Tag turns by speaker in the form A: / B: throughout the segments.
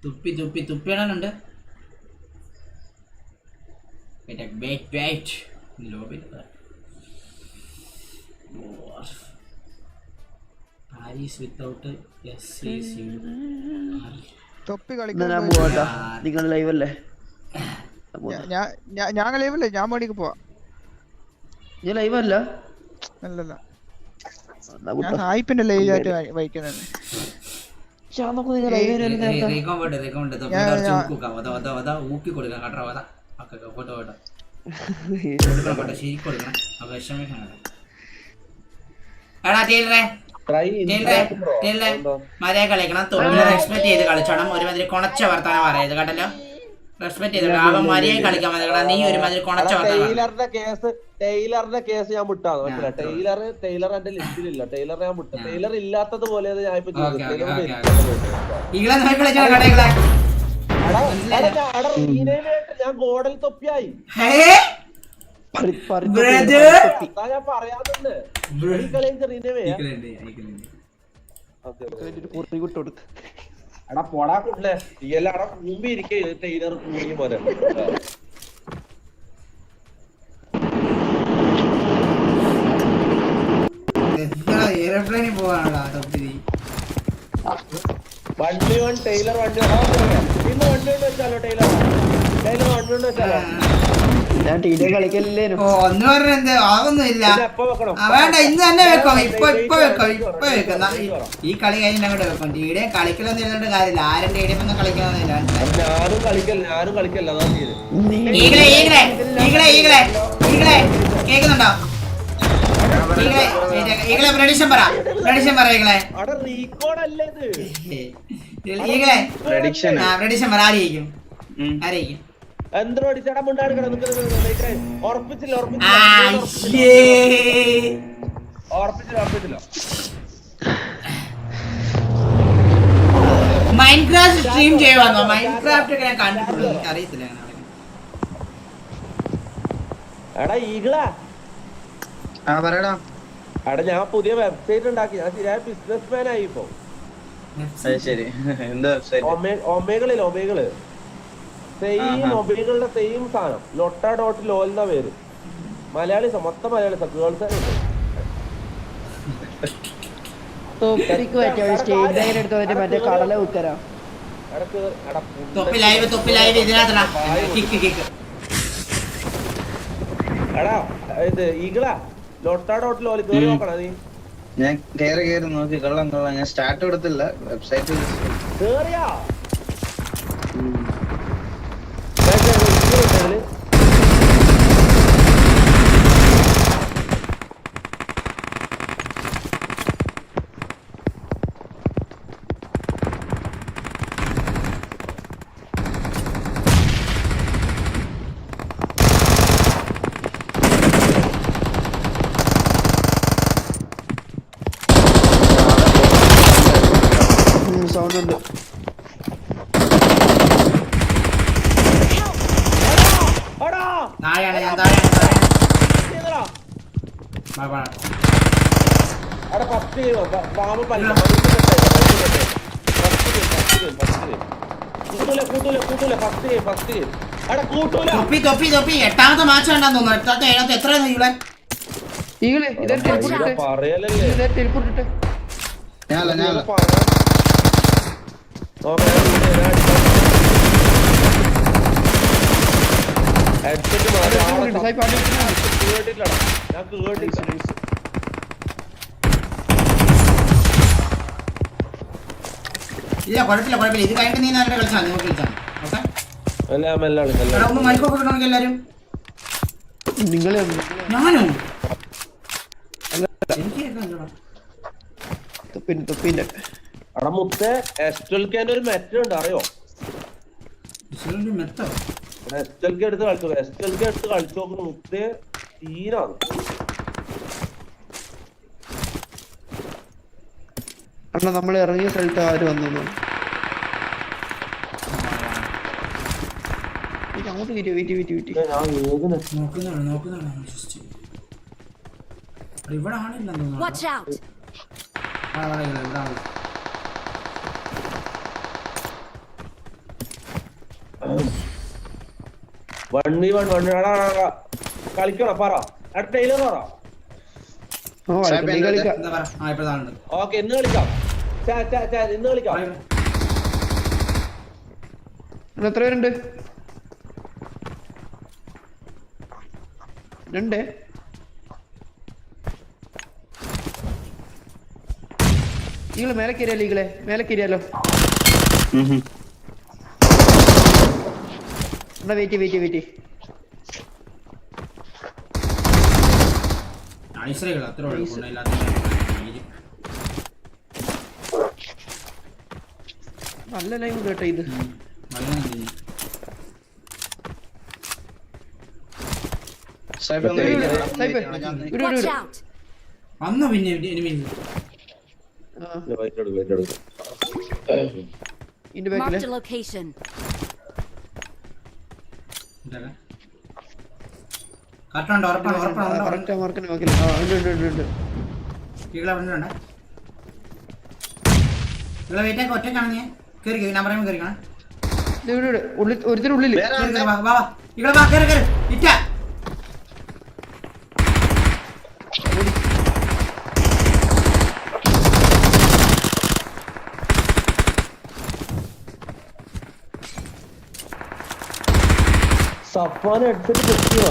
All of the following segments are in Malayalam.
A: തുപ്പി തുപ്പി തുപ്പിയിടാനുണ്ട്.
B: തൊപ്പി കളിക്കാൻ
C: നിങ്ങൾ ലൈവ് അല്ലേ?
B: ഞാൻ ലൈവല്ലേ, ഞാൻ മേടിക്ക് പോവാ.
C: നീ ലൈവ് അല്ല?
B: അല്ലല്ല, ഞാൻ സായിപ്പിന്റെ ലൈവ് ആയിട്ട് വഹിക്കുന്നത്.
A: മര്യാദ കളിക്കണം, തൊഴിലെ റെസ്പെക്ട് ചെയ്ത് കളിച്ചോണം. ഒരുമാതിരി കൊണച്ച വർത്താനം പറയത് കേട്ടല്ലോ. റെസ്പെക്ട് ചെയ്ത് അവൻ മര്യാദ കളിക്കാൻ മതി. നീ ഒരുമാതിരി കൊണച്ച
D: ടൈലറിന്റെ കേസ് ഞാൻ വിട്ടാണ്. ടൈലർ എന്റെ ലിസ്റ്റിലില്ല. ടൈലർ ഞാൻ വിട്ടു. ടൈലർ ഇല്ലാത്തത് പോലെ ഞാൻ ഇപ്പൊ ഞാൻ ഗോഡൽ തൊപ്പിയായി. ഞാൻ പറയാറുണ്ട് എടാ പൊടാ കൊണ്ടേ എല്ലാടെ മുമ്പ് ഇരിക്കേ ടൈലർ കൂടി പോലെ.
A: എയർപ്ലെയിനിൽ പോവാണല്ലോ
D: വണ്ടി ടൈലർ വണ്ടി ഇന്ന് വണ്ടി കൊണ്ട് വെച്ചാലോ? ടൈലർ വണ്ടി കൊണ്ട് വെച്ചാലോ?
A: ഒന്ന് പറഞ്ഞ എന്ത് ആവുന്നില്ല. വേണ്ട, ഇന്ന് തന്നെ വെക്കാം. ഇപ്പൊ വെക്കാം. ഈ കളി കഴിഞ്ഞിട്ട് അങ്ങോട്ട് വെക്കാം. ടീടെ കളിക്കലൊന്നും ഇരുന്നിട്ട് കാര്യമില്ല. ആരും ടീഡിയൊന്നും കളിക്കണമെന്നില്ല. കേക്കുന്നുണ്ടോ? ഈകളെ പ്രഡിഷൻ പറ ഈകളെ. പ്രഡിഷൻ പറ. ആരെയും
D: ഉറപ്പിച്ചില്ല.
A: മൈൻക്രാഫ്റ്റ് സ്ട്രീം ചെയ്യുവാന്നോ? മൈൻക്രാഫ്റ്റ് ഒക്കെ ഞാൻ കണ്ടിട്ടുള്ളൂ, എനിക്ക് അറിയത്തില്ല.
D: എടാ ഈകളാ, എടാ ഞാൻ പുതിയ വെബ്സൈറ്റ് ഉണ്ടാക്കി. ഞാൻ ശരിയായ ബിസിനസ് മാൻ ആയി ഇപ്പൊ. ഒമേകള് സെയിം ഒമേകളുടെ സെയിം സാധനം. lota.lol എന്ന പേര്. മലയാളീസ, മൊത്തം മലയാളീസ. ഗേൾസ് എടാ ഇത് ഈകളാ lota.lol കേറി നോക്കണ നീ.
E: ഞാൻ കേറി നോക്കി. കൊള്ളാം. ഞാൻ സ്റ്റാർട്ട് കൊടുത്തില്ല. വെബ്സൈറ്റ്
D: കേറിയാ
C: സൗണ്ട് ഉണ്ട്.
A: എട്ടാമത്തെ മാച്ച് വേണ്ടാന്ന് തോന്നുന്നു. എത്ര ഇല്ല, കുഴപ്പമില്ല. ഇത് കഴിഞ്ഞിട്ട് നീ നല്ല കളിച്ചാൽ നോക്കി കളിച്ചാൽ. ഒന്ന് മൈക്കൊക്കെ കിട്ടണമെങ്കിൽ എല്ലാരും. ഞാനോ?
D: അവിടെ മുത്തേ എസ്റ്റൽക്കേന്റെ ഒരു മെറ്റുണ്ട്, അറിയോ? എസ്റ്റൽക്കെ എടുത്ത് കളിച്ചു നോക്കുന്നു മുത്തേ. തീരാണ്.
C: അണ്ണാ നമ്മൾ ഇറങ്ങിയ സ്ഥലത്ത് ആര് വന്നു? അങ്ങോട്ട് വീട്ടി.
A: ഇവിടെ ആണില്ലെന്ന് തോന്നുന്നു.
D: 1v1 കളിക്കണം പറ ടൈലർ പറ.
A: എന്താ പറ? ആ ഇപ്പൊ താളുണ്ട്.
D: ഓക്കെ ഇന്ന് കളിക്കാം. ഇന്ന് കളിക്കാം.
C: എത്ര പേരുണ്ട്? 2. ഈകള് മേലെ കയറിയാലോ, ഈകളെ മേലെ കയറിയാലോ. എന്നാ വെയിറ്റ്
A: ഐശ്വര്യകൾ അത്ര
C: നല്ല ലൈവ് കേട്ടോ ഇത്.
A: വന്നു പിന്നെ
C: ഇതിന്റെ ബാക്കില്
A: കറക്റ്റ് ഉറപ്പാണ്
C: കറക്റ്റ് മാർക്കിന് ബാക്കില്. ഉണ്ട്.
A: ഒറ്റക്കാണ് ഞാൻ കേറി ഞാൻ പറയുമ്പോ കേറിക്കണം.
C: ഒരുത്തിനുള്ളില്
D: സഫാൻ ഹെഡ്സെറ്റ് പൊട്ടിയോ?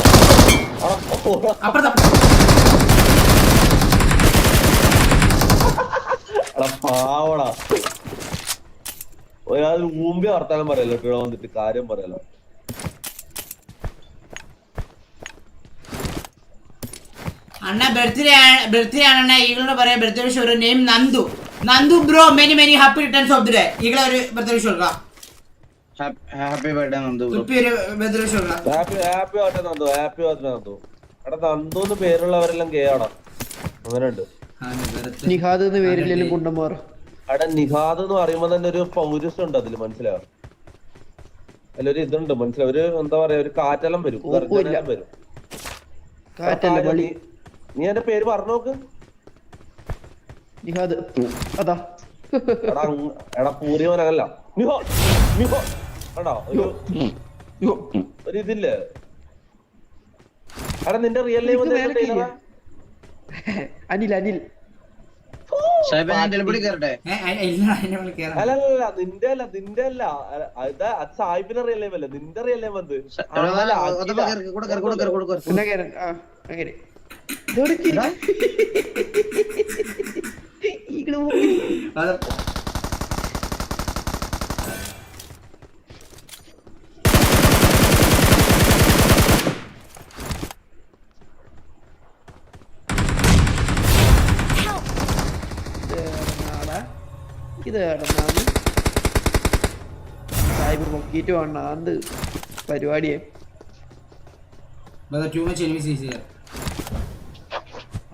D: പാവടാ ഒരാൾ മുമ്പേ വർത്താനം പറയല്ലോ ഇവിടെ വന്നിട്ട് കാര്യം പറയല്ലോ.
A: അണ്ണ ബർത്ത്ഡേ ആണ് ഈകളോട് പറയാ ബർത്ത്ഡേ വിഷ് ഒരു name Nandu bro many happy returns of the day. ഈകളെ ഒരു ബർത്ത്ഡേ വിഷ് കൊടുക്കാം.
E: Happy birthday Nandu bro.
A: ഒരു ബർത്ത്ഡേ വിഷ് കൊടുക്കാം.
D: Happy birthday Nandu. എടാ നന്ദൂന്ന് പേരുള്ളവരെല്ലാം കേടാ അങ്ങനെയുണ്ട്.
C: നിഹാദ് എന്ന് പേരില്ലെങ്കിലും കുണ്ടന്മാർ.
D: അവിടെ നിഹാദ് എന്ന് പറയുമ്പോ തന്നെ ഒരു പൗരുഷം ഉണ്ട് അതില്, മനസ്സിലാവും. അതിലൊരു ഇതുണ്ട് മനസ്സിലാവും. ഒരു എന്താ പറയാ ഒരു കാറ്റെല്ലാം വരും. നീ എന്റെ പേര് പറഞ്ഞു നോക്ക്.
C: നിഹാദ് അതാ
D: എടാ പൂരിമനല്ല കണ്ടോ ഒരു ഇതില്ലേ. എടാ നിന്റെ റിയൽ നെയിം
C: അനിൽ
D: അല്ലല്ല നിന്റെ അല്ല സാഹിബിന്റെ റിയൽ നെയിം അല്ല, നിന്റെ റിയൽ നെയിം വന്ന്
C: ഇത് സാഹിബ് നോക്കിട്ട് വേണ്ട അത് പരിപാടിയെ.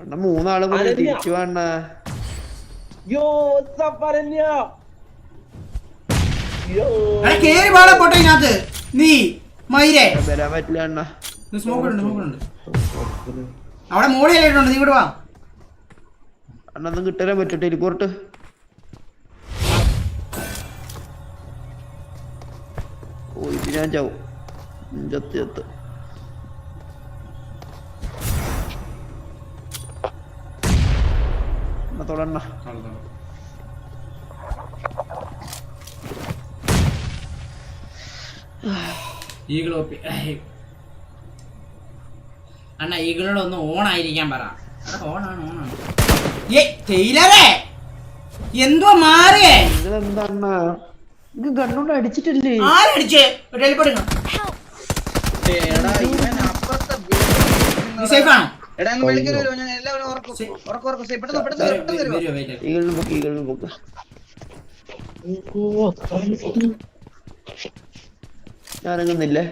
C: അണ്ണ 3 ആള് കൂടെ തിരിച്ചു വേണ്ട. വരാൻ പറ്റില്ല അണ്ണ.
A: അവിടെ മോളിലുണ്ട്, നീ ഇവിടെ വാ.
C: അണ്ണൊന്നും കിട്ടാൻ പറ്റും ടെലിപോർട്ട്. ഓ ഇത് ഞാൻ ചാവും ചത്ത് തൊടണ്ണ.
A: അണ്ണ ഈകളോട് ഒന്ന് ഓണായിരിക്കാൻ പറ. ഓണാണ് എന്തോ മാറിയേ.
C: എന്താ ഗണ്ണോണ്ട് അടിച്ചിട്ടില്ലേ?
A: ആരടിച്ചേ?
C: ഞാനങ്ങുന്നില്ലേ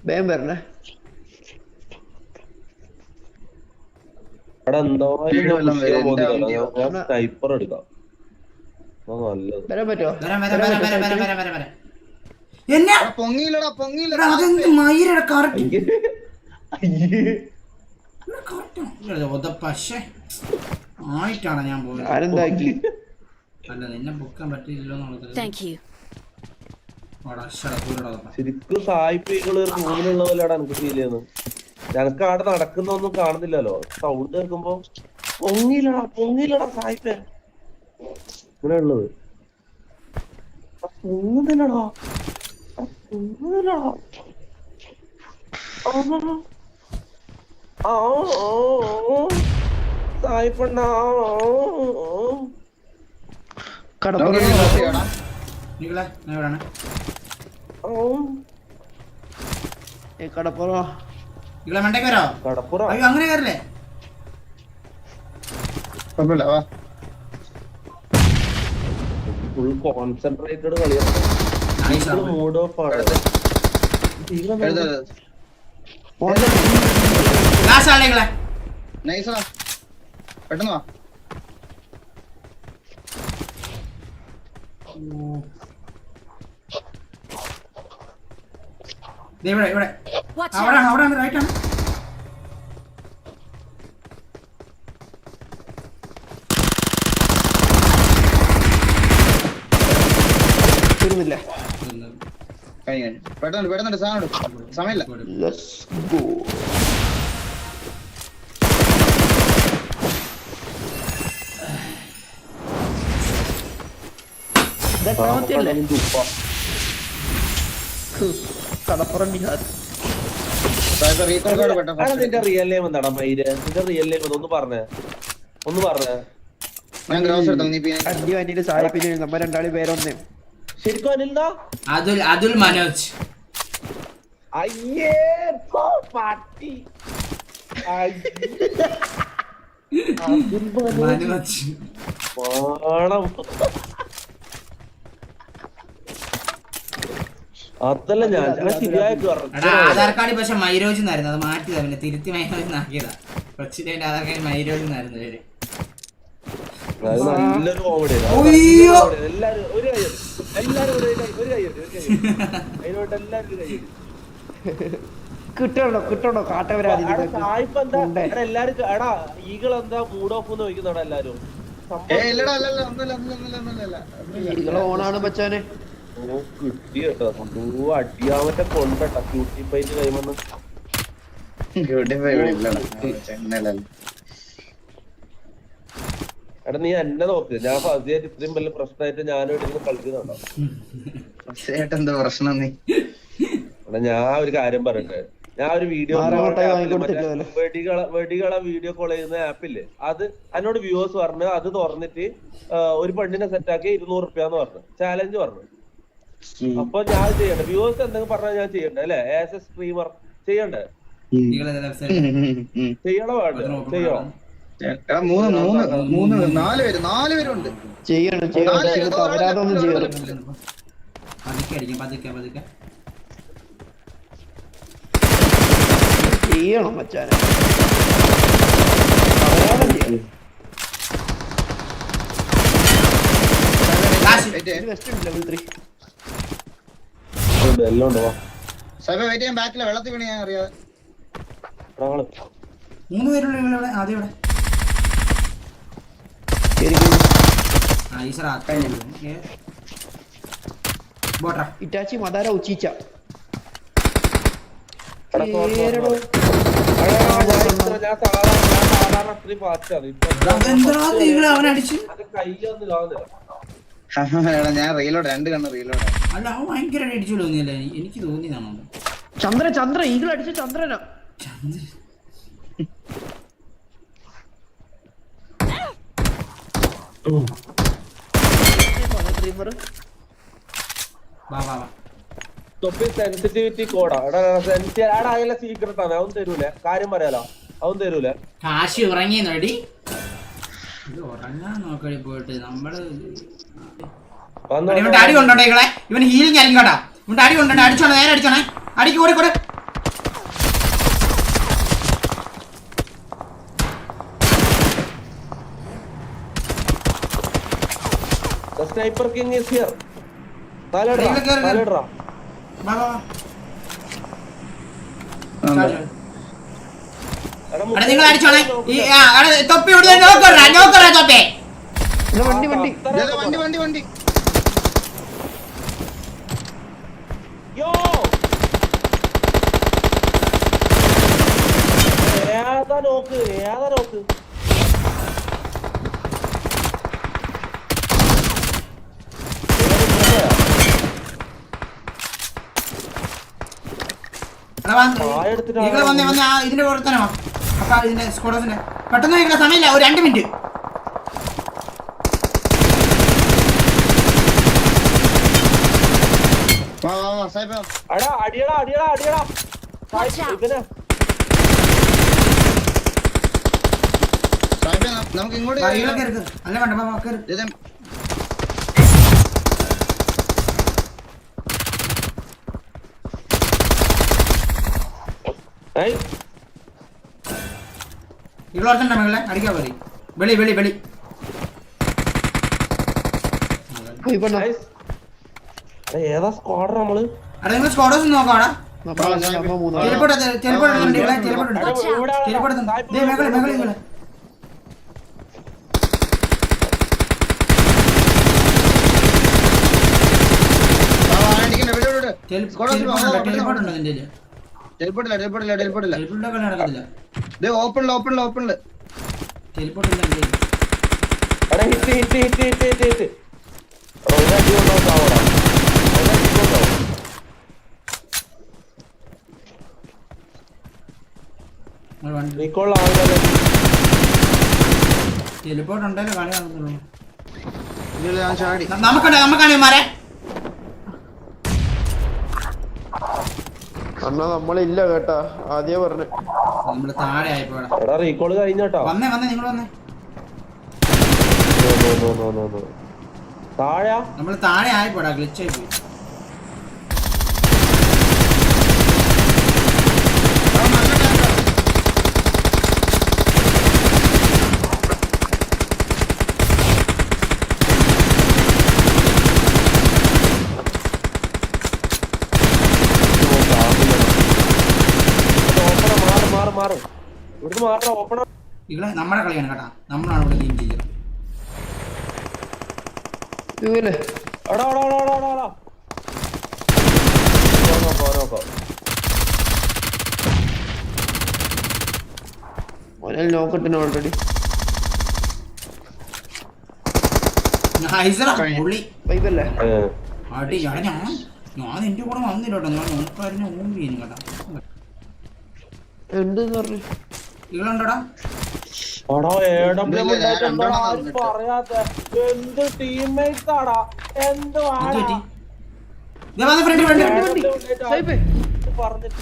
C: വേഗം വരണേ.
D: സ്നൈപ്പർ എടുക്കാം.
C: വരാൻ പറ്റുമോ?
A: ആയിട്ടാണ് ഞാൻ പോയത്.
C: ആരെന്താക്കി?
A: അല്ല നിന്നെ പൊക്കാൻ പറ്റില്ലല്ലോ.
D: ശരിക്കും സായിപ്പുകള് റൂമിലുള്ള പോലെയാണ് എനിക്ക് ഫീൽ ചെയ്യുന്നത്. ഞങ്ങൾക്ക് അവിടെ നടക്കുന്നൊന്നും കാണുന്നില്ലല്ലോ. സൗണ്ട് കേൾക്കുമ്പോ പൊങ്ങിയില്ലടാ സായിപ്പേ ഇങ്ങനെ ഉള്ളത്. പൊങ്ങുന്നില്ലടാ സായിപ്പണ്ണ കടപ്പുറം
A: അങ്ങനെ കയറില്ലേ?
D: ഫുൾ കോൺസെൻട്രേറ്റഡ് കളിയാണ്. മൂഡ് ഓഫ് ആണ്.
E: പെട്ടെന്ന് വാ.
A: ഇവിടെ അവിടെ റൈറ്റ് ആണ്.
C: തീർന്നില്ല.
E: പെട്ടെന്ന് സാധനം സമയമില്ല.
C: കടപ്പുറം ബിഹാർ.
D: നിന്റെ റിയൽ നെയിം എന്താടാ മൈര്? നിന്റെ റിയൽ നെയിം ഒന്ന് പറഞ്ഞേ.
C: അടി വന്നിട്ട് സായിപ്പിന് നമ്മ രണ്ടാളി പേരൊന്നേ.
D: ശരിക്കും അനിൽദാ?
A: അതുൽ മനോജ്.
D: അയ്യേ പാട്ടി.
A: മനോജ്
D: അതല്ല ഞാൻ ശരിയായിട്ട്
A: ആധാർ കാർഡ് പക്ഷെ മൈരോജ് എന്നായിരുന്നു. അത് മാറ്റിയതാ, പിന്നെ തിരുത്തി മൈരോജ് ആക്കിയതാ. കൊച്ചിന്റെ ആധാർ കാർഡ് മൈരോജ് എന്നായിരുന്നു പേര്.
D: നല്ലൊരു കോമഡി. എല്ലാരും ഒരു കൈ
C: കിട്ടണോ കാട്ടവരാതി.
D: എല്ലാരും എടാ ഈകൾ എന്താ മൂഡ് ഓഫ് എന്ന് ചോദിക്കുന്നോടാ എല്ലാരും.
C: ഓണാണ് ബച്ചാനെ.
D: കിട്ടി കേട്ടോ. അടിയാമറ്റ കൊണ്ടട്ടാ ക്യൂട്ടി പൈറ്റ് കഴിയുമെന്ന്. എടാ നീ എന്നെ നോക്ക്. ഞാൻ ഫസിയായിട്ട് ഇത്രയും വലിയ പ്രശ്നമായിട്ട് ഞാനും ഇടയിൽ കളിക്കുന്നുണ്ടോ? എടാ ഞാൻ ഒരു കാര്യം പറയട്ടെ. ഞാൻ ഒരു വീഡിയോ വെടികള വീഡിയോ കോൾ ചെയ്യുന്ന ആപ്പില്ലേ, അത് എന്നോട് വ്യൂവേഴ്സ് പറഞ്ഞു അത് തുറന്നിട്ട് ഒരു പെണ്ണിനെ സെറ്റാക്കി 200 റുപ്യാന്ന് പറഞ്ഞു. ചാലഞ്ച് പറഞ്ഞു. അപ്പൊ ഞാൻ ചെയ്യണ്ടേ? വ്യൂവേഴ്സ് എന്തെങ്കിലും പറഞ്ഞാൽ ഞാൻ ചെയ്യണ്ടേ അല്ലെ? ആസ് എ സ്ട്രീമർ ചെയ്യണ്ടേ? ചെയ്യണോ വേണ്ട? ചെയ്യണോ?
E: 4 പേരുണ്ട്.
C: ചെയ്യണം മച്ചാനെ.
E: വെള്ളത്തിൽ വീണ ഞാൻ അറിയാതെ
A: 3 പേരുള്ള ആദ്യം ഇവിടെ
C: ഇറ്റാച്ചി മദാര ഉച്ചീച്ച.
E: ഞാൻ റീലോഡ് 2 കണ്ണ് റീലോഡ്.
A: അല്ല അവൻ ഭയങ്കര അടിച്ചു തോന്നിയല്ലേ? എനിക്ക് തോന്നിയതാണോ?
C: ചന്ദ്ര ഈഗിൾ അടിച്ച ചന്ദ്രനാ.
D: സെൻസിറ്റിവിറ്റി കോഡാ. സീക്രട്ട് ആണ്. അവൻ തരൂല. കാര്യം പറയാലോ, അവൻ തരൂല.
A: കാശി ഉറങ്ങി നടി ഉറങ്ങാൻ നോക്കടി പോയിട്ട് നമ്മള് അടി കൊണ്ടോട്ടെ ഇങ്ങളെ. ഇവൻ ഹീലിംഗ് ആയിരിക്കോട്ടാ. ഇവന്റെ അടി കൊണ്ടോട്ടെ. അടിച്ചോണേ, നേരെ അടിച്ചോണേ. അടിക്ക് ഓടിക്കൂടെ.
D: Sniper king is here. താലെടാ.
A: നിങ്ങൾ അടിച്ചോണേ. തൊപ്പി നോക്കറാ തൊപ്പി.
C: വണ്ടി
D: നോക്ക് ഏതാ നോക്ക്
A: ഇതിന്റെ പുറത്ത് തന്നെ അപ്പൊ ഇതിന്റെ സ്കോഡസിന്റെ പെട്ടെന്ന് കഴിക്കുന്ന സമയമില്ല ഒരു 2 മിനിറ്റ്
D: അടിയടാ ഇവനെ
E: നമുക്ക് ഇങ്ങോട്ട്
A: അല്ല വേണ്ട ഇവളോർത്തണ്ട മകളെ അടിക്കാൻ മതി വെളി
D: ഏതാ സ്ക്വാഡ് നമ്മള്
A: അവിടെ നിങ്ങൾ സ്കോഡസ് നോക്കാടാ
E: ഓപ്പണില്
A: നമുക്കാണ് മാറേ
C: അണ്ണാ നമ്മളില്ല കേട്ടാ ആദ്യേ പറഞ്ഞു
A: നമ്മള് താഴെ ആയിപ്പോടാ
D: റീകോള് കഴിഞ്ഞോട്ടോ
A: വന്നേ നിങ്ങൾ വന്നേ
D: താഴെ
A: നമ്മള് താഴെ ആയിപ്പോടാ ഗ്ലിച്ച് ആയി പോയി ഇവിടെ നമ്മുടെ കളിയാണ് കേട്ടാ നമ്മളാണ് ഇവിടെ ഗെയിം ചെയ്യുന്നത്
C: നോക്കട്ടിന് ഓൾറെഡി പൈപ്പല്ലേ
A: അടി ഞാൻ എന്റെ കൂടെ വന്നില്ല കേട്ടോ ഞാൻ നോക്കായിരുന്നു ഓൺ ചെയ്യുന്നു കേട്ടാ
C: എന്തെന്ന് പറഞ്ഞു
A: ഇവളുണ്ടോടാ
D: പറയാത്ത എന്ത് ടീംമേറ്റ്സ് ആടാ എന്ത് പറഞ്ഞിട്ട്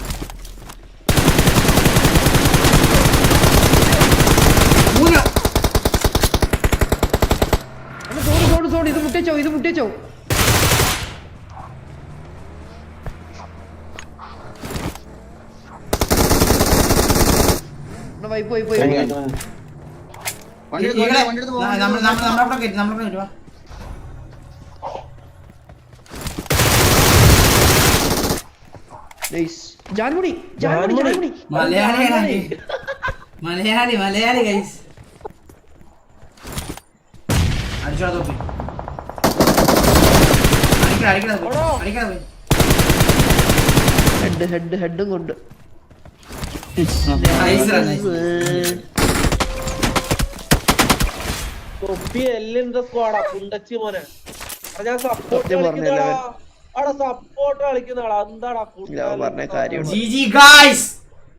C: ഇത് മുട്ടിച്ചോ പോയി
A: മലയാളി ഗൈസ് അടിച്ചോടാ തോപ്പി അടിക്കടാ
C: ഹെഡും കൊണ്ട്
D: തൊപ്പി എല്ലിന്റെ സ്ക്വാഡാ കുണ്ടച്ചി മോനെ ഞാൻ സപ്പോർട്ട് കളിക്കുന്ന ആളാ എന്താടാ
C: പറഞ്ഞ കാര്യം
A: GG guys